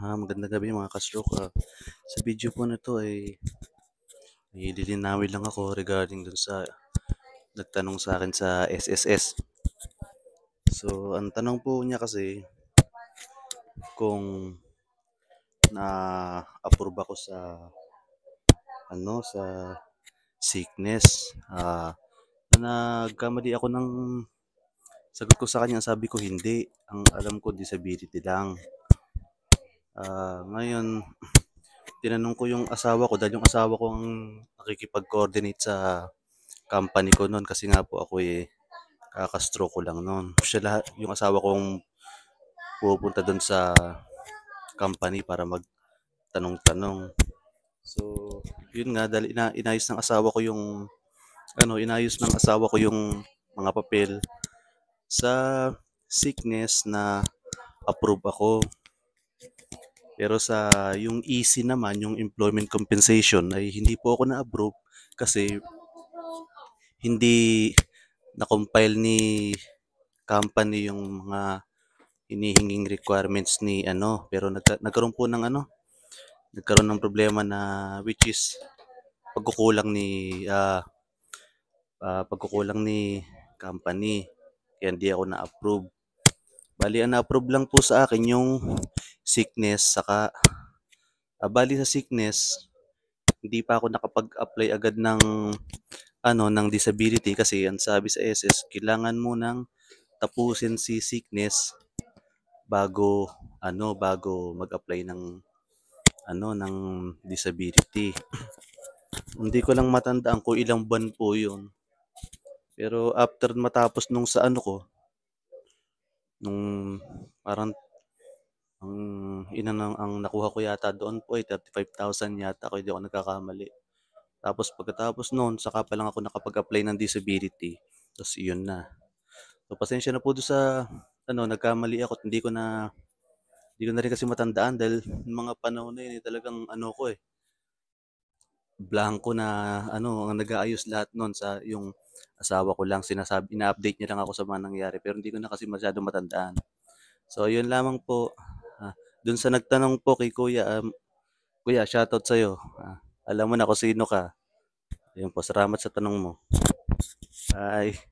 Magandang gabi mga ka-stroke. Sa video po na 'to ay lilinawin lang ako regarding dun sa nagtanong sa akin sa SSS. So, ang tanong po niya kasi kung na-approve ako sa sa sickness. Nagkamali ako ng sagot ko sa kanya, sabi ko hindi. Ang alam ko disability lang. Ngayon, tinanong ko yung asawa ko dahil yung asawa ko ang nakikipag-coordinate sa company ko noon kasi nga po ako kaka-stroke ko lang noon. Siya lahat, yung asawa kong pupunta doon sa company para magtanong-tanong. So, yun nga dahil inayos ng asawa ko yung mga papel sa sickness na approve ako. Pero sa yung EC naman, yung employment compensation ay hindi po ako na-approve kasi hindi na-compile ni company yung mga hinihinging requirements ni pero nagkaroon po ng nagkaroon ng problema na which is pagkukulang ni company kaya hindi ako na-approve. Bali ang na-approve lang po sa akin yung sickness saka bali sa sickness hindi pa ako nakapag-apply agad ng disability kasi ang sabi sa SS kailangan mo nang tapusin si sickness bago mag-apply ng disability. Hindi ko lang matandaan kung ilang buwan po 'yun. Pero after matapos nung sa nung parang ang nakuha ko yata doon po ay 35,000 yata kung hindi ako nagkakamali. Tapos pagkatapos noon, saka pa lang ako nakapag-apply ng disability. Tapos iyon na. So pasensya na po doon sa nagkamali ako at hindi ko na rin kasi matandaan dahil yung mga panahon na yun talagang blanco na ang nag-aayos lahat noon sa yung asawa ko lang ina-update niya lang ako sa mga nangyari pero hindi ko na kasi masyadong matandaan. So yun lamang po. Doon sa nagtanong po kay Kuya, Kuya, shoutout sa'yo. Alam mo na kung sino ka. Ayun po, salamat sa tanong mo. Bye.